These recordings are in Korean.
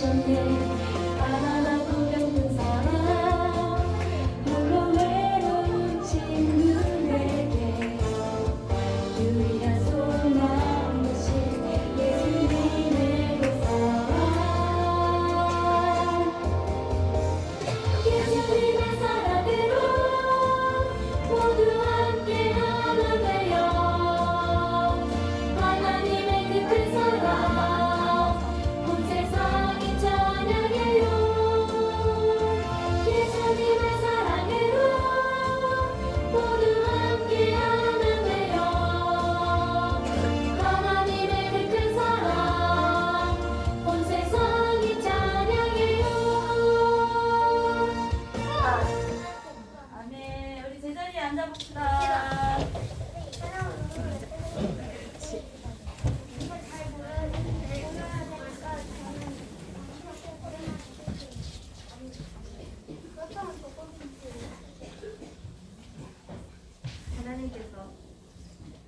오셨네. 가난하고 병든 사람 홀로 외로운 친구에게 유일한 소망 되신 예수님의 그 사랑. 예수님의 사랑으로 모두 함께 하나 되어 하나님의 그 큰 사랑 온 세상이 찬양해요. 예수님의 사랑으로 모두 함께 하나 되어 하나님의 그 큰 사랑 온 세상이 찬양해요. 아멘. 우리 제자리에 앉아봅시다.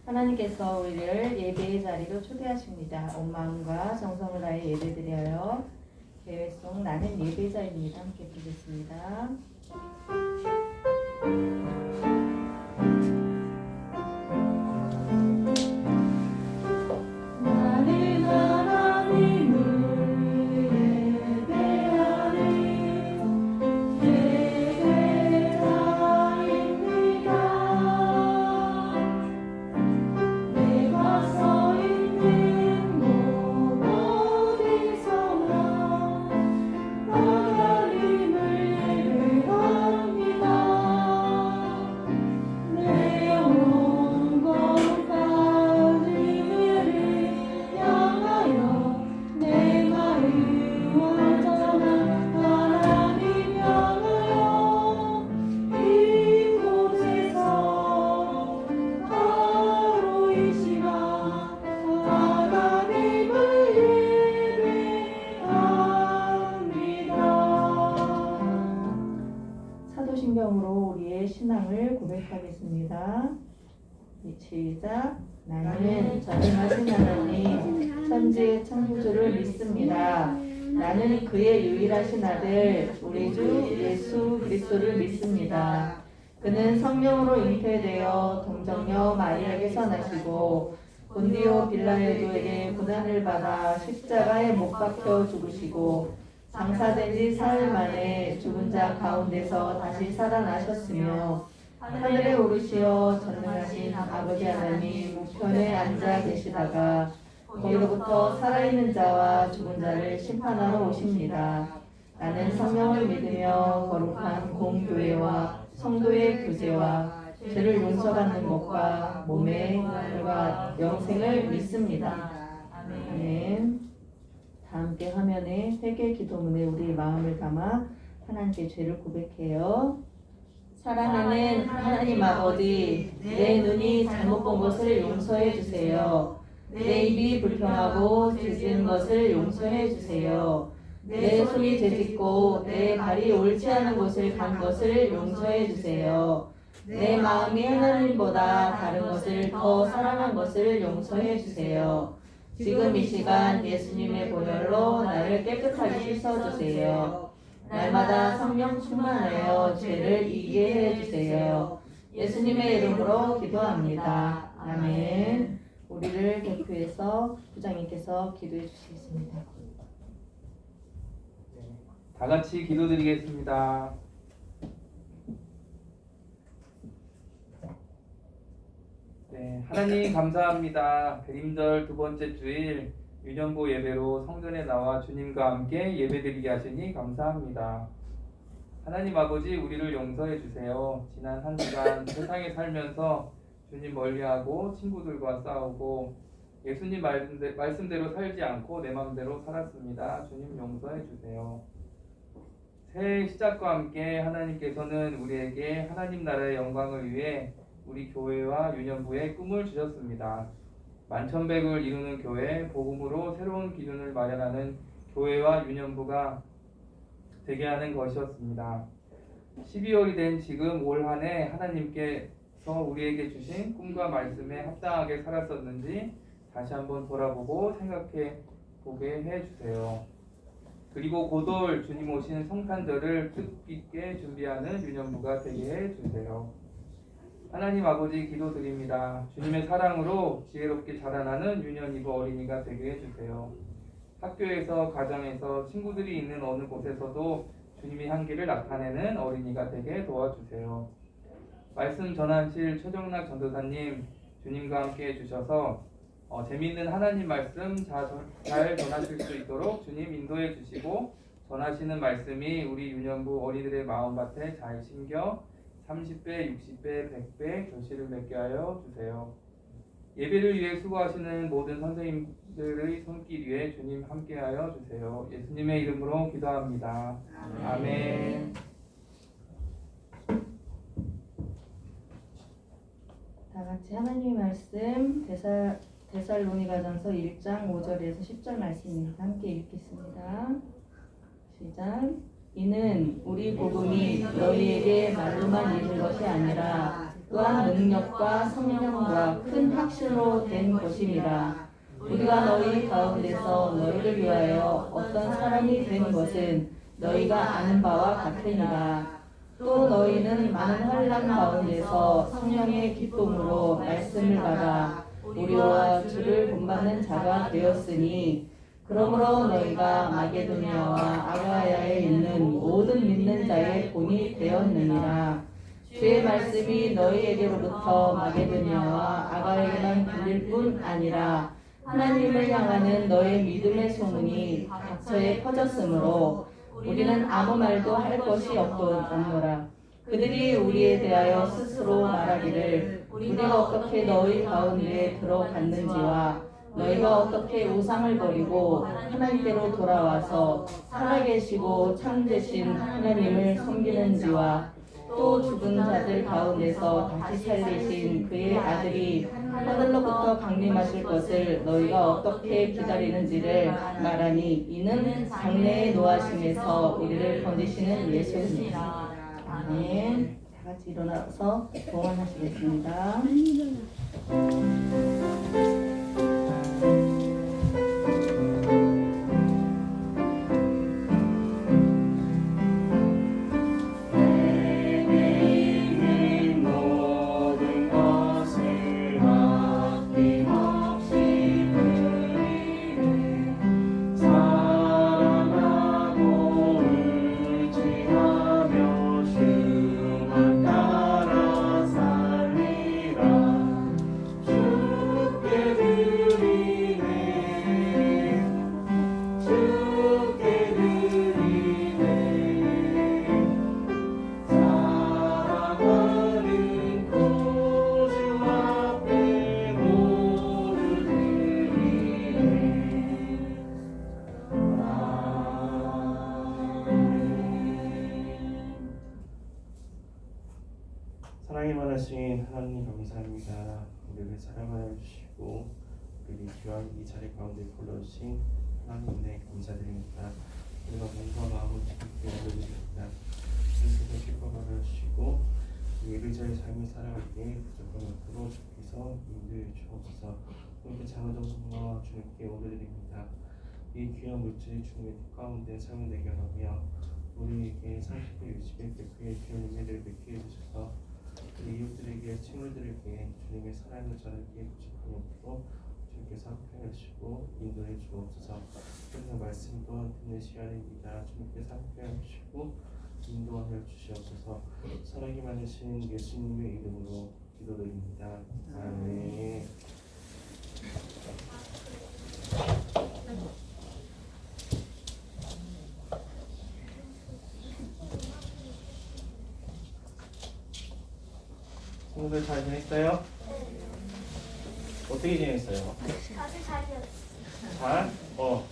하나님께서 우리를 예배의 자리로 초대하십니다. 온 마음과 정성을 다해 예배드려요. 예배송 나는 예배자입니다. 함께 부르겠습니다. 나는 하나님을 예배하는 예배자입니다. 내가 서 있는 곳 어디서나 하나님을 예배합니다. 내 영혼 거룩한 의를 향하여 내가 의원전한 하나님 향하여 이곳에서 바로 이 시간 하나님을 예배합니다. 사도신경으로 우리의 신앙을 고백하겠습니다. 시작. 나는 전능하신 하나님 천지의 창조주를 믿습니다. 나는 그의 유일하신 아들 우리 주 예수 그리스도를 믿습니다. 그는 성령으로 잉태되어 동정녀 마리아에게서 나시고 본디오 빌라도에게 고난을 받아 십자가에 못 박혀 죽으시고 장사된 지 사흘 만에 죽은 자 가운데서 다시 살아나셨으며 하늘에 오르시어 전능하신 아버지 하나님 우편에 앉아 계시다가 거기로부터 살아있는 자와 죽은 자를 심판하러 오십니다. 나는 성령을 믿으며 거룩한 공교회와 성도의 교제와 죄를 용서받는 것과 몸의 부활과 영생을 믿습니다. 아멘. 다 함께 화면에 회개 기도문에 우리의 마음을 담아 하나님께 죄를 고백해요. 사랑하는 하나님 아버지, 내 눈이 잘못 본 것을 용서해 주세요. 내 입이 불평하고 죄 지은 것을 용서해 주세요. 내 손이 죄짓고 내 발이 옳지 않은 곳을 간 것을 용서해 주세요. 내 마음이 하나님보다 다른 것을 더 사랑한 것을 용서해 주세요. 지금 이 시간 예수님의 보혈로 나를 깨끗하게 씻어주세요. 날마다 성령 충만하여 죄를 이기게 해주세요. 예수님의 이름으로 기도합니다. 아멘. 우리를 대표해서 부장님께서 기도해 주시겠습니다. 다 같이 기도드리겠습니다. 하나님 감사합니다. 대림절 두 번째 주일 유년부 예배로 성전에 나와 주님과 함께 예배드리게 하시니 감사합니다. 하나님 아버지, 우리를 용서해 주세요. 지난 한 주간 세상에 살면서 주님 멀리하고 친구들과 싸우고 예수님 말씀대로 살지 않고 내 마음대로 살았습니다. 주님 용서해 주세요. 새해 시작과 함께 하나님께서는 우리에게 하나님 나라의 영광을 위해 우리 교회와 유년부에 꿈을 주셨습니다. 만천백을 이루는 교회, 복음으로 새로운 기준을 마련하는 교회와 유년부가 되게 하는 것이었습니다. 12월이 된 지금 올 한 해 하나님께서 우리에게 주신 꿈과 말씀에 합당하게 살았었는지 다시 한번 돌아보고 생각해 보게 해주세요. 그리고 곧올 주님 오신 성탄절을 뜻깊게 준비하는 유년부가 되게 해주세요. 하나님 아버지 기도드립니다. 주님의 사랑으로 지혜롭게 자라나는 유년이고 어린이가 되게 해주세요. 학교에서, 가정에서, 친구들이 있는 어느 곳에서도 주님의 향기를 나타내는 어린이가 되게 도와주세요. 말씀 전하실 최정락 전도사님, 주님과 함께 해주셔서 재미있는 하나님 말씀 잘 전하실 수 있도록 주님 인도해 주시고, 전하시는 말씀이 우리 유년부 어린이들의 마음밭에 잘 심겨 30배, 60배, 100배 결실을 맺게 하여 주세요. 예배를 위해 수고하시는 모든 선생님들의 손길 위에 주님 함께하여 주세요. 예수님의 이름으로 기도합니다. 아멘. 다 같이 하나님의 말씀 데살로니가전서 1장 5절에서 10절 말씀입니다. 함께 읽겠습니다. 시작. 이는 우리 복음이 너희에게 말로만 이른 것이 아니라 또한 능력과 성령과 큰 확신으로 된 것임이라. 우리가 너희 가운데서 너희를 위하여 어떤 사람이 된 것은 너희가 아는 바와 같으니라. 또 너희는 많은 환난 가운데서 성령의 기쁨으로 말씀을 받아 우리와 주를 본받는 자가 되었으니, 그러므로 너희가 마게도냐와 아가야에 있는 모든 믿는 자의 본이 되었느니라. 주의 말씀이 너희에게로부터 마게도냐와 아가야에만 들릴 뿐 아니라 하나님을 향하는 너의 믿음의 소문이 각처에 퍼졌으므로 우리는 아무 말도 할 것이 없노라. 그들이 우리에 대하여 스스로 말하기를 우리가 어떻게 너희 가운데 들어갔는지와 너희가 어떻게 우상을 버리고 하나님께로 돌아와서 살아계시고 참되신 하나님을 섬기는지와 또 죽은 자들 가운데서 다시 살리신 그의 아들이 하늘로부터 강림하실 것을 너희가 어떻게 기다리는지를 말하니, 이는 장래의 노하심에서 우리를 건지시는 예수입니다. 아멘. 다 같이 일어나서 봉헌하시겠습니다. 사랑이 많으신 하나님 감사합니다. 우리를 사랑하여 주시고 우리를 귀한 이 자리 가운데 불러주신 하나님 은혜 감사드립니다. 우리가 몸과 마음을 기쁘게 올려드립니다. 주님께서 기뻐하여 주시고 우리 의자의 삶을 살아가기에 부족함이 없도록 주께서 인도해 주옵소서. 주님께 장어정성과 주님께 올려드립니다. 이 귀한 물질이 주님의 뜻 가운데 사용되게 하며 우리에게 30배, 60배, 100배의 귀한 은혜를 맺게 해주셔서 우리 이웃들에게, 친구들에게 주님의 사랑을 전하기에 부족함이 없도록 주님께서 함께해 주시고 인도해 주옵소서. 그래서 말씀 또한 듣는 시간입니다. 주님께서 함께해 주시고 인도하여 주시옵소서. 사랑이 많으신 예수님의 이름으로 기도드립니다. 아멘. 친구들 잘 지냈어요? 어떻게 지냈어요? 다들 자리였어요. 잘?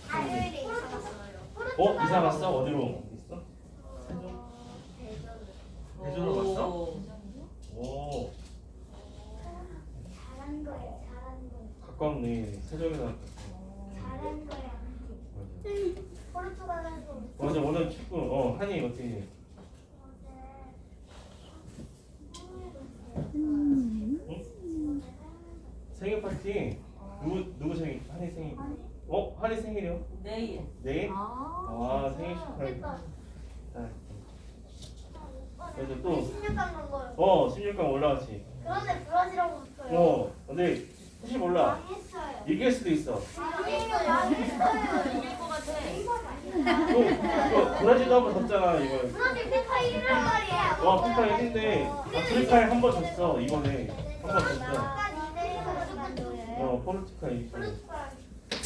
화요일에 이사 갔어요. 이사 갔어? 어디로 있어? 대전으로 갔어? 오, 잘한 거예요. 잘한 거예요. 가깝네. 세종에서. 잘한 거야. 포르투갈에서 맞아, 오늘 축구. 한이 어떻게 해? 생일 파티? 누구 생일? 한이 생일? 한이 하나님 생일이요? 내일. 내일? 아. 생일 축하해. 됐다. 자, 그래서 또 16강 간 거요. 16강 올라왔지. 그런데 브라질하고 붙어요. 근데 혹시 몰라. 망했어요. 이길 수도 있어. 망했어요. 이길 것 같아. 이거 브라질도 한 번 졌잖아 이거. 브라질 피파 1위 말이야. 피파 1인데 아프리카에 한 번 졌어 이번에. 한 번 졌어. 포르투갈 이기고.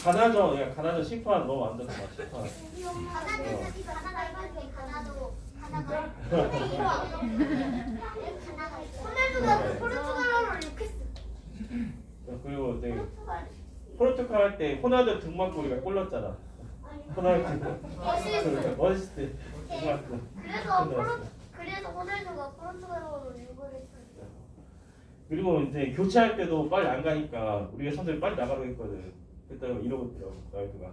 가나저 심판 너무 안 좋다 심판. 그리고 포르투갈 할 때 호나우두 등 맞고 우리가 골 넣었잖아. 호나우두 어시스트 등 맞고. 그래서 호날두가 포르투갈어로 욕을 했어요. 그리고 이제 교체할 때도 빨리 안 가니까 우리가 선수들이 빨리 나가라고 했거든. 그때 이러고 있더라고 호나우두가.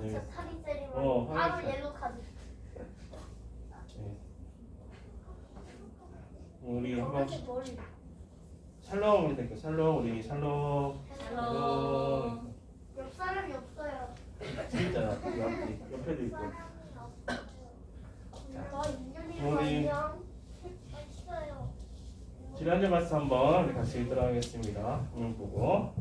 진짜 살이 때리면 바로 옐로 카드. 우리 한번 머리. 샬롬을 될게 샬롬 우리 샬롬. 샬롬. 옆 사람이 없어요. 진짜 옆에도 있고. 우리 지난주 말씀 한번 우리 같이 읽도록 하겠습니다. 오늘 보고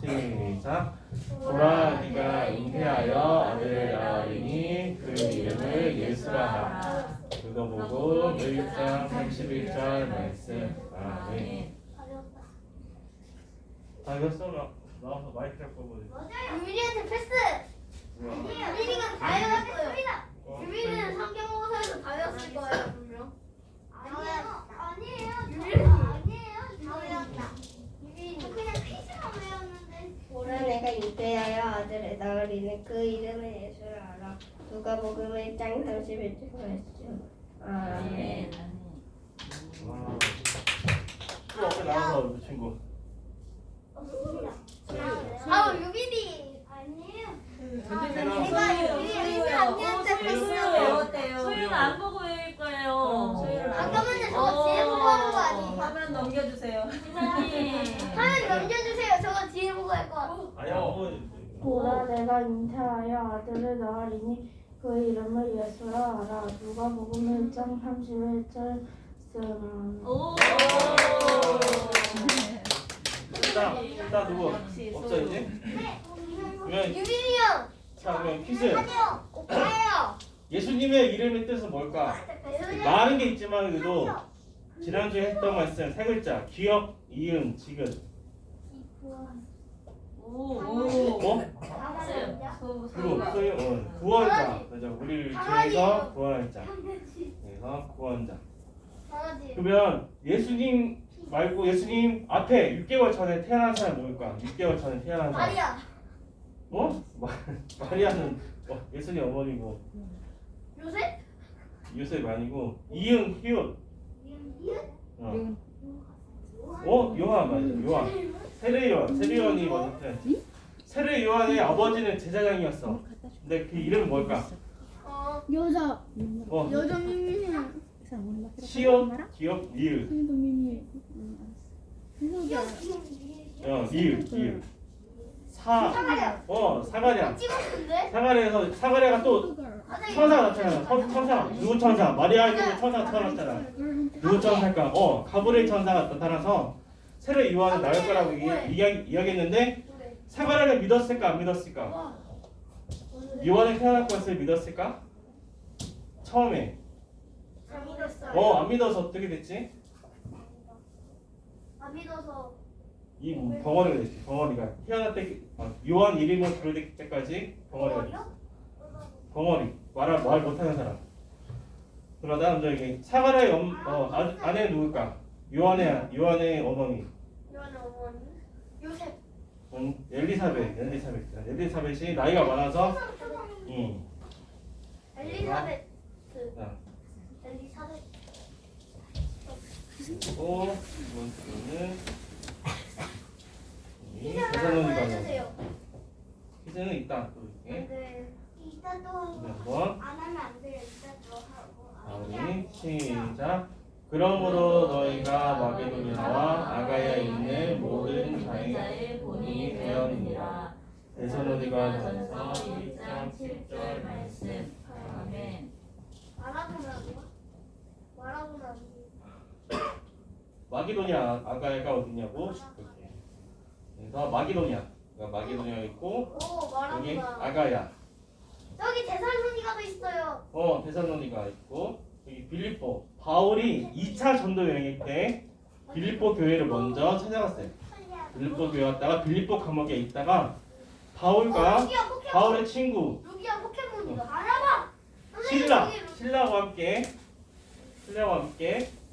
시작. 보라 네가 잉태하여 아들을 낳으리니 그 이름을 예수라 하라. 그거 보고 늘6장 31절 말씀. 아멘. 다 읽었어? 나와서 마이크 잡고 보지. 유민이한테 패스. 유민이가 다 외웠어요. 유민이는 성경공사에서 다 외웠을 거예요 분명. 아니에요. 다 외웠다. 유민이 그냥 퀴즈만 외웠는데. 보라 내가 잉태하여 아들을 낳으리니 그 이름을 예수라 하라. 누가복음 1장 31절 말씀. 아멘. 또 앞에 나와서 이 친구. 유민이 아니에요. 소유요. 배웠대요. 소유는 안 보고 외울 거예요. 잠깐만요, 저거 뒤에 보고 하는 거 아니에요? 화면 넘겨주세요. 시장님. 화면 넘겨주세요. 저거 뒤에 보고 할 거. 아니야. 보라 내가 잉태하여 아들을 낳으리니 그 이름을 예수라 하라. 누가복음 1장 31절 말씀. 오. 나 누구? 없어 이제? 그러면 유민이 형. 자 그러면 퀴즈. 아니요. 오빠예요. 예수님의 이름의 뜻은 뭘까? 많은 게 있지만 그래도 지난주에 했던 말씀 세 글자 기억, 이응, 지근. 오. 뭐? 그리고 구원자. 그죠? 우리를 통해서 구원할 자. 그래서 구원자. 강아지. 그러면 예수님 말고 예수님 앞에 6개월 전에 태어난 사람 누굴까? 6개월 전에 태어난 사람. 마리아. 뭐? 마리아는 예수님 어머니고 요셉? 요셉 아니고 이응, 히읗. 이은? 요한 맞아. 요한. 세례 요한이 먼저 태어났지. 세례 요한의 아버지는 제사장이었어. 근데 그 이름은 뭘까? 여자 어. 여자 미미야 시옷, 기억, 이응. 그래도 미미 이응. 사가랴. 찍었는데? 사가랴가 또 천사가 나타나. 천사. 누구 천사? 마리아에게 천사가 태어났잖아. 누구 천사일까? 가브리엘 천사가 나타나서 세례 요한을 낳을 거라고 이야기했는데 사가랴를 믿었을까 안 믿었을까? 요한을 태어날 것을 믿었을까? 처음에. 안 믿었어요. 안 믿어서 어떻게 됐지? 안 믿어서. 이 벙어리가 됐지. 벙어리가 태어날 때 요한 이름을 부를 때까지 벙어리가 됐어. 벙어리. 말 못하는 사람. 그러다 이제 사가랴의 아내 누굴까? 요한의 어머니. 요한의 어머니. 요셉. 엘리사벳이 나이가 많아서 엘리사벳. 자, 엘리사벳. 그리고 이번 주는 퀴즈 하나 대선언니가 해주세요. 퀴즈는 이따 또 이렇게 네. 이따 또 한번 안 하면 안 돼요. 이따 또 하고. 우리 시작. 그러므로 너희가 마게도냐와 아가야에 있는 모든 자의 본이 되었느니라. 데살로니가전서 1장 7절 말씀. 아멘. 말하고나고 마게도냐 아가야가 어디냐고? 이렇게. 그래서 마게도냐, 그러니까 마게도냐가 있고 오 여기 말하고나 아가야, 저기 데살로니가도 있어요. 데살로니가 있고 여기 빌립보. 바울이 2차 전도 여행 때 빌립보 교회를 먼저 찾아갔어요. 빌립보 교회 왔다가 빌립보 감옥에 있다가 바울과 루기아 포켓몬. 바울의 친구 루기아 포켓몬이다. 알아봐. 신라와 함께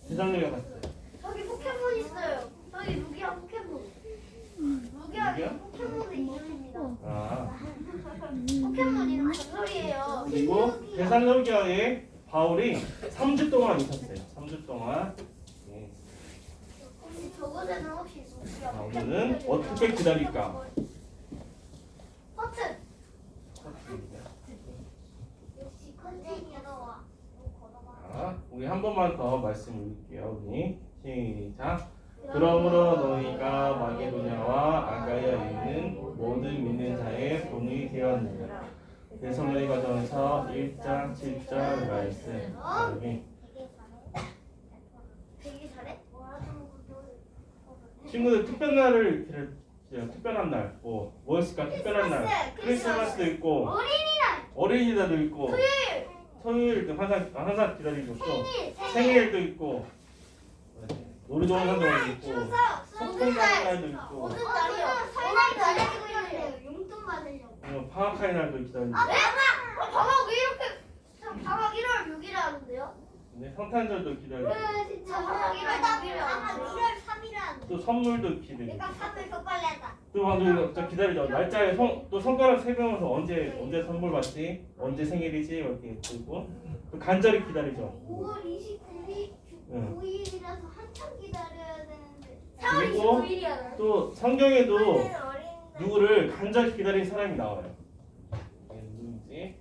데살로니가 갔어요. 저기 포켓몬 있어요. 저기 루기아 포켓몬. 루기아 루기아? 포켓몬의 이름입니다. 아, 포켓몬 이름 잔소리예요. 그리고 데살로니가에 바울이 3주 동안 있었어요. 3주 동안. 예. 혹시 저곳에는 혹시 루기아 자, 포켓몬? 오늘은 어떻게 기다릴까? 커튼. 역시 컨텐이 걸어와. 자, 우리 한 번만 더 말씀 읽을게요. 우리 시작. 그러므로 너희가 마게도냐와 아가야에 있는 모든 믿는 자의 본이 되었느니라. 데살로니가전서 1장 7절 말씀. 여기 되게 잘해? 친구들 특별한 날, 뭐 있을까? 특별한 날. 크리스마스도 있고 어린이날도 있고 토요일도 항상 기다리고 또 생일도 있고 놀이동산도 있고 소풍가는 날도 있고 모든 날이요. 설날 기다리고 있는데 용돈 받으려고. 방학하는 날도 기다리고 방학 왜 이렇게 방학 1월 6일에 하는데요? 근데 성탄절도 기다리고 진짜 방학 1월 6일에 하는데요? 1월 3일에 하는데. 또 선물도 기다리고 내가 3일 더 빨리 한다. 또 방금 저 기다리죠. 날짜에 또 손가락 세면서 언제 선물 받지? 언제 생일이지? 이렇게 그리고 또 간절히 기다리죠. 5월 29일 응. 9일이라서 한참 기다려야 되는데. 그리고 9일이야. 또 성경에도 누구를 간절히 기다리는 사람이 나와요. 이게 누구인지.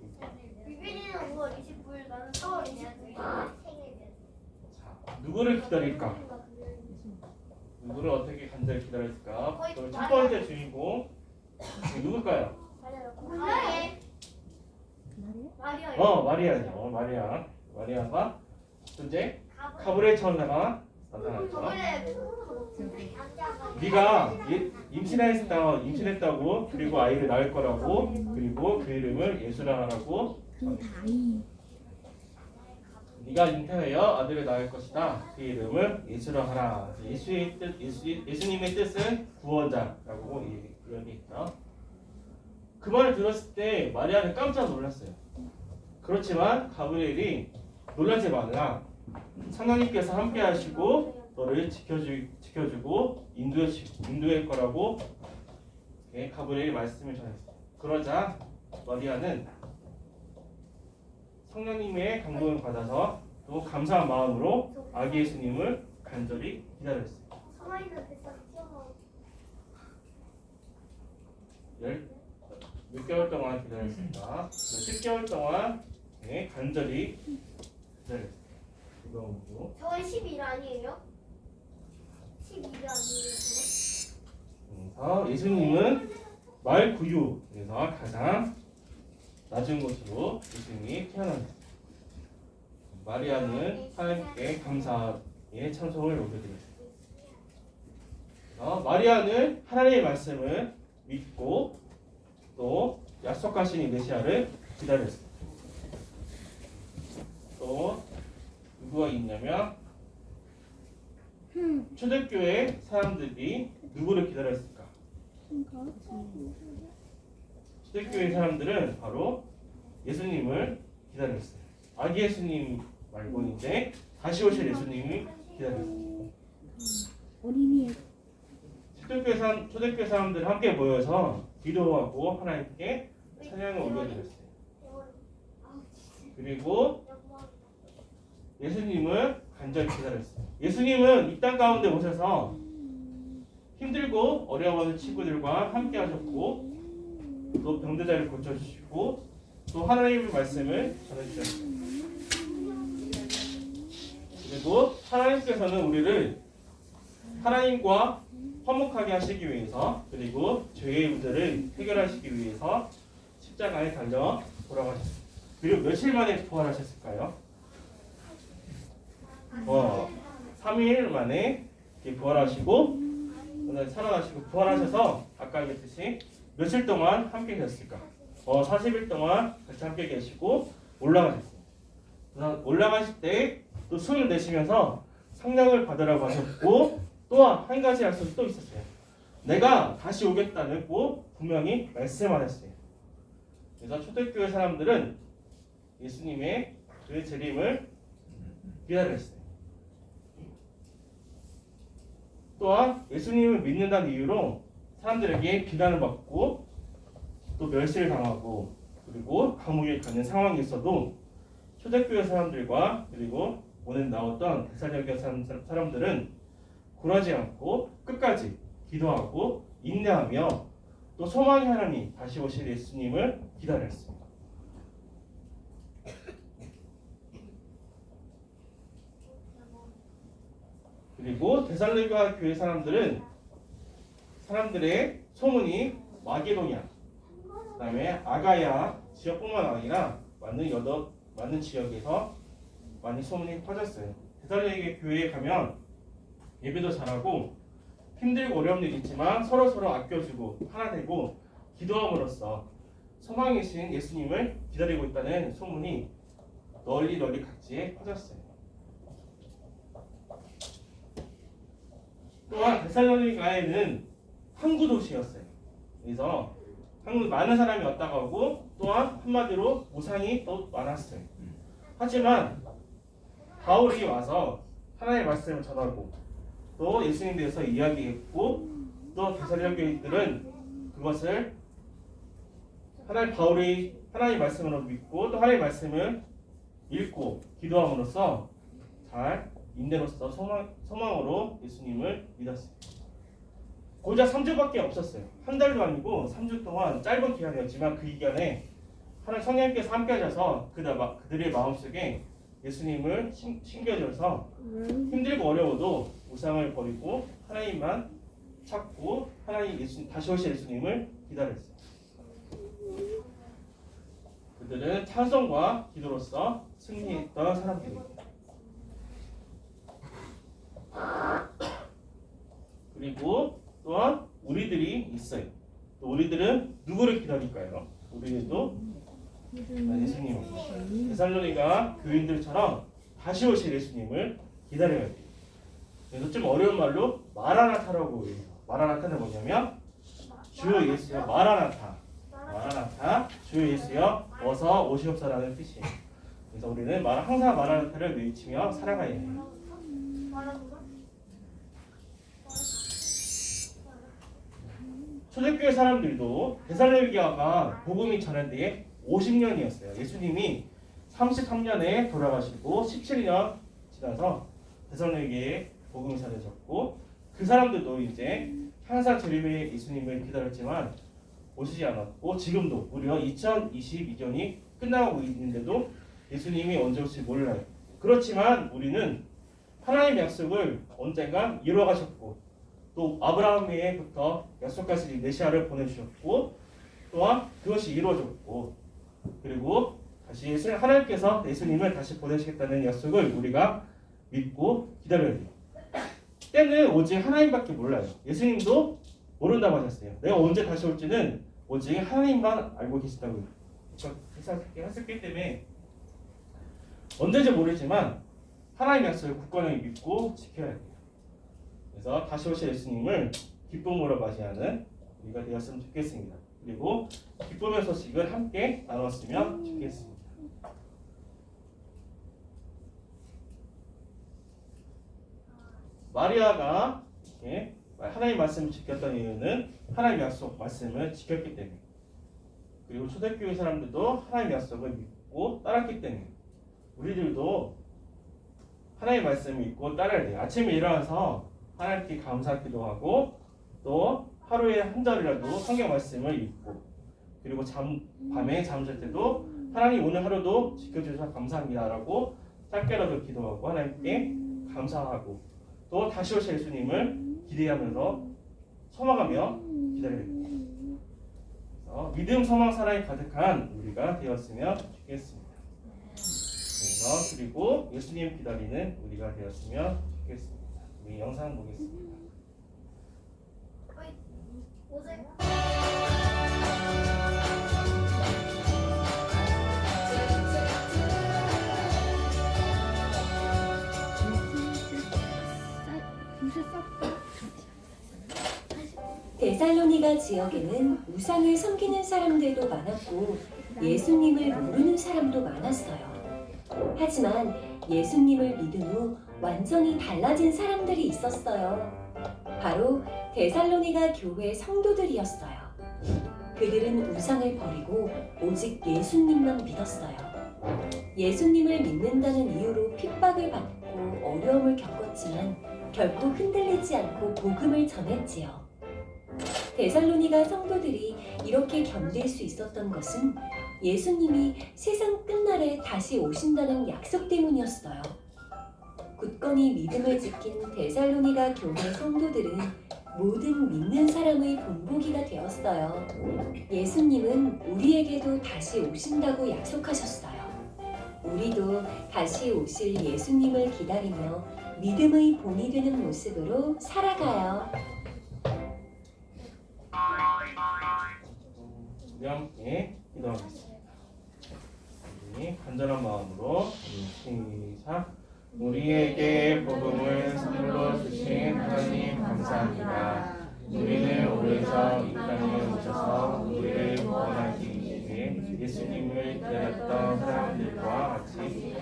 비빈이는 5월 29일, 나는 4월 29일. 생일이야. 자, 누구를 기다릴까? 누구를 어떻게 간절히 기다렸을까? 거의 그럼 첫 번째 주인공 누굴까요? 마리아요. 마리아죠. 마리아가 첫째 가브리엘 천사가 나타났죠. 네가 임신했다고 그리고 아이를 낳을 거라고 그리고 그 이름을 예수라 하라고 네가 잉태하여 아들을 낳을 것이다. 그 이름을 예수라 하라. 예수님의 뜻은 구원자라고 이야기했죠. 그 말을 들었을 때 마리아는 깜짝 놀랐어요. 그렇지만 가브리엘이 놀라지 말라. 하나님께서 함께 하시고 너를 지켜주고 인도할 거라고 가브리엘이 말씀을 전했어요. 그러자 마리아는 성령님의 감동을 받아서 또 감사한 마음으로 아기 예수님을 간절히 기다렸어요. 서마이는 뱃살이 튀어나오고. 몇 개월 동안 기다렸습니다. 10개월 동안 간절히 기다렸어요. 이거 보고. 저건 12일 아니에요? 12일 아니에요? 그래서 예수님은 말 구유에서 가장 낮은 곳으로 예수님이 태어납니다. 마리아는 하나님께 감사의 찬송을 올려드렸습니다. 마리아는 하나님의 말씀을 믿고 또 약속하신 이 메시아를 기다렸습니다. 또 누구가 있냐면 초대교회 사람들이 누구를 기다렸을까? 초대교회 사람들은 바로 예수님을 기다렸어요. 아기 예수님 말고는 이제 다시 오실 예수님이 기다렸어요. 어린이 초대교회 사람들 함께 모여서 기도하고 하나님께 찬양을 올려드렸어요. 그리고 예수님을 간절히 기다렸어요. 예수님은 이 땅 가운데 오셔서 힘들고 어려워하는 친구들과 함께 하셨고 또 병자를 고쳐주시고 또 하나님의 말씀을 전해주셨어요. 그리고 하나님께서는 우리를 하나님과 화목하게 하시기 위해서 그리고 죄의 문제를 해결하시기 위해서 십자가에 달려 돌아가셨습니다. 그리고 며칠 만에 부활하셨을까요? 3일 만에 이렇게 부활하시고 살아나시고 부활하셔서 아까 얘기했듯이 며칠 동안 함께 계셨을까? 40일 동안 같이 함께 계시고 올라가셨습니다. 그래서 올라가실 때 또 숨을 내쉬면서 성령을 받으라고 하셨고 또한 한 가지 약속이 또 있었어요. 내가 다시 오겠다고 분명히 말씀하셨어요. 그래서 초대교회 사람들은 예수님의 그 재림을 기다렸어요. 또한 예수님을 믿는다는 이유로 사람들에게 비난을 받고 또 멸시를 당하고 그리고 감옥에 가는 상황이 있어도 초대교회 사람들과 그리고 오늘 나왔던 데살로니가 사람들은 굴하지 않고 끝까지 기도하고 인내하며 또 소망의 하나님 다시 오실 예수님을 기다렸습니다. 그리고 데살로니가 교회 사람들의 소문이 마게도냐, 그다음에 아가야 지역뿐만 아니라 많은 지역에서 많이 소문이 퍼졌어요. 데살로니가 교회에 가면 예배도 잘하고 힘들고 어려운 일이 있지만 서로 아껴주고 하나 되고 기도함으로써 소망이신 예수님을 기다리고 있다는 소문이 널리 각지에 퍼졌어요. 또한 데살로니가에는 항구 도시였어요. 그래서 많은 사람이 왔다 가고 또한 한마디로 우상이 또 많았어요. 하지만 바울이 와서 하나님의 말씀을 전하고 또 예수님에 대해서 이야기했고 또 데살로니가 교인들은 그것을 바울이 하나님의 말씀으로 믿고 또 하나님의 말씀을 읽고 기도함으로써 잘 인내로서 소망으로 예수님을 믿었습니다. 고작 3주밖에 없었어요. 한 달도 아니고 3주 동안 짧은 기간이었지만 그 기간에 하나님 성령님께서 함께 하셔서 그들의 마음속에 예수님을 심겨줘서 힘들고 어려워도 우상을 버리고 하나님만 찾고 다시 오실 예수님을 기다렸어요. 그들은 찬송과 기도로서 승리했던 사람들입니다. 그리고 또한 우리들이 있어요. 또 우리들은 누구를 기다릴까요? 우리들도 예수님을 데살로니가 교인들처럼 다시 오실 예수님을 기다려야 돼요. 그래서 좀 어려운 말로 마라나타라고 해요. 마라나타는 뭐냐면 주 예수여 마라나타 주 예수여 어서 오시옵소서라는 뜻이에요. 그래서 우리는 항상 마라나타를 외치며 살아가야 해요. 초대교회 사람들도 데살로니가가 복음이 전한 뒤에 50년이었어요. 예수님이 33년에 돌아가시고 17년 지나서 데살로니가에 복음이 전해졌고 그 사람들도 이제 항상 재림의 예수님을 기다렸지만 오시지 않았고 지금도 무려 2022년이 끝나가고 있는데도 예수님이 언제 올지 몰라요. 그렇지만 우리는 하나님의 약속을 언젠가 이루어가셨고 또 아브라함에부터 약속하신 메시아를 보내주셨고 또한 그것이 이루어졌고 그리고 다시 하나님께서 예수님을 다시 보내시겠다는 약속을 우리가 믿고 기다려야 돼요. 때는 오직 하나님밖에 몰라요. 예수님도 모른다고 하셨어요. 내가 언제 다시 올지는 오직 하나님만 알고 계시다고요. 했었기 때문에 언제인지 모르지만 하나님의 약속을 굳건하게 믿고 지켜야 돼요. 그래서 다시 오실 예수님을 기쁨으로 맞이하는 우리가 되었으면 좋겠습니다. 그리고 기쁨의 소식을 함께 나눴으면 좋겠습니다. 마리아가 이렇게 하나님의 말씀을 지켰던 이유는 하나님의 약속 말씀을 지켰기 때문에 그리고 초대교회 사람들도 하나님의 약속을 믿고 따랐기 때문에 우리들도 하나님의 말씀을 믿고 따라야 돼요. 아침에 일어나서 하나님께 감사기도 하고 또 하루에 한 절이라도 성경 말씀을 읽고 그리고 밤에 잠잘 때도 하나님 오늘 하루도 지켜주셔서 감사합니다라고 작게라도 기도하고 하나님께 감사하고 또 다시 오실 예수님을 기대하면서 소망하며 기다려야 됩니다. 그래서 믿음, 소망, 사랑이 가득한 우리가 되었으면 좋겠습니다. 그래서 그리고 예수님 기다리는 우리가 되었으면 좋겠습니다. 우리 영상 보겠습니다. 오세요. 데살로니가 지역에는 우상을 섬기는 사람들도 많았고 예수님을 모르는 사람도 많았어요. 하지만 예수님을 믿은 후 완전히 달라진 사람들이 있었어요. 바로 데살로니가 교회 성도들이었어요. 그들은 우상을 버리고 오직 예수님만 믿었어요. 예수님을 믿는다는 이유로 핍박을 받고 어려움을 겪었지만 결코 흔들리지 않고 복음을 전했지요. 데살로니가 성도들이 이렇게 견딜 수 있었던 것은 예수님이 세상 끝날에 다시 오신다는 약속 때문이었어요. 굳건히 믿음을 지킨 데살로니가 교회 성도들은 모든 믿는 사람의 본보기가 되었어요. 예수님은 우리에게도 다시 오신다고 약속하셨어요. 우리도 다시 오실 예수님을 기다리며 믿음의 본이 되는 모습으로 살아가요. 우리 함께 기도하겠습니다. 우리 간절한 마음으로 시작. 우리에게 복음을 선물로 주신 하나님 감사합니다. 우리는 오래전 이 땅에 오셔서 우리를 구원하기 위해 예수님을 기다렸던 사람들과 같이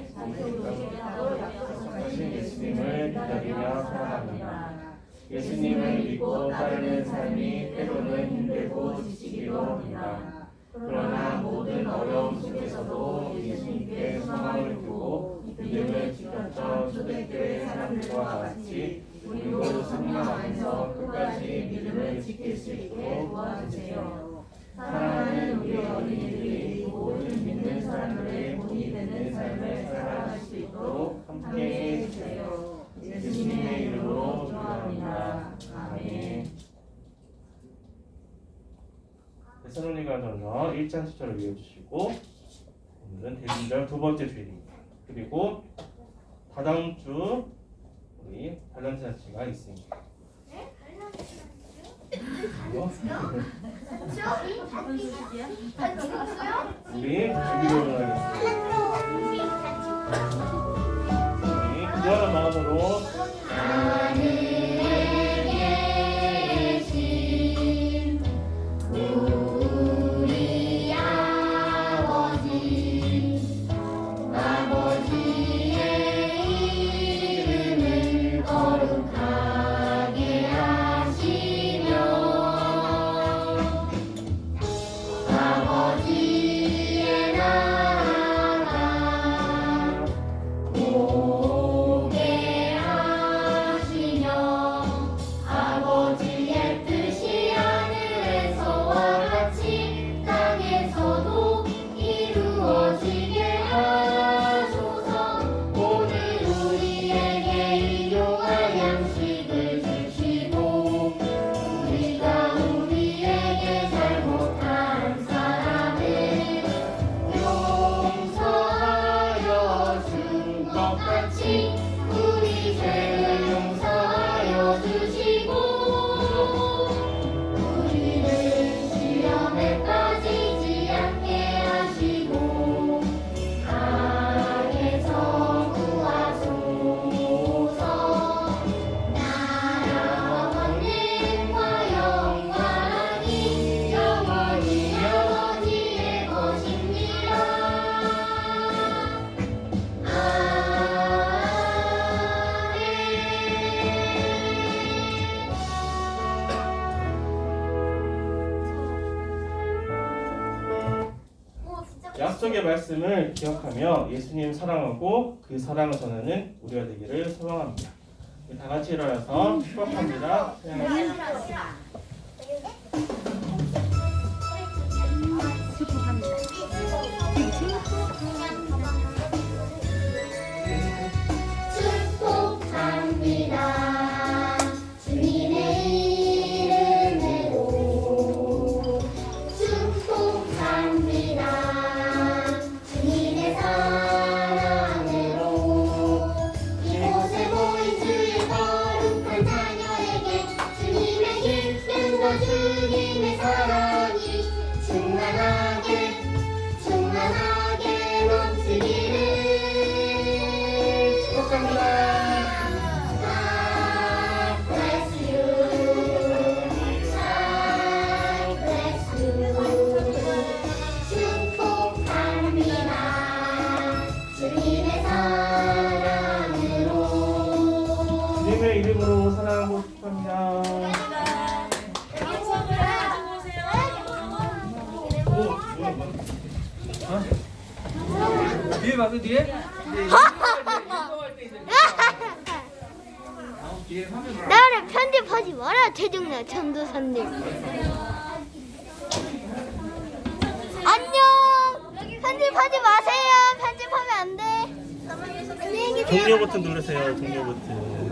약속하신 예수님을 기다리며 살아갑니다. 예수님을 믿고 따르는 삶이 때로는 힘들고 지치기도 합니다. 그러나 모든 어려움 속에서도 예수님께 소망을 두고 믿음을 지켰던 초대교회 사람들과 같이 우리도 성령 안에서 끝까지 믿음을 지킬 수 있도록 도와주세요. 사랑하는 우리 어린이들이 모든 믿는 사람들의 본이 되는 삶을 살아갈 수 있도록 함께 해주세요. 예수님의 이름으로 기도합니다. 아멘. 데살로니가전서 1장 10절을 외워주시고 오늘은 대림절 두 번째 주일입니다. 그리고 다다음 주 우리 밸런트 잔치가 있습니다. 네? 단체요? 우리 주기도를 하겠습니다. 우리 기도하는 마음으로 약속의 말씀을 기억하며 예수님 사랑하고 그 사랑을 전하는 우리가 되기를 소망합니다. 다 같이 일어나서 축복합니다. 뒤에 봐서 뒤에. 인정할 때 이제 뒤에 화면 봐. 나를 편집하지 마라 최종래 전도사님. 안녕. 편집하지 마세요. 편집하면 안 돼. 안녕히 계세요. 동료 버튼 누르세요. 동료 버튼.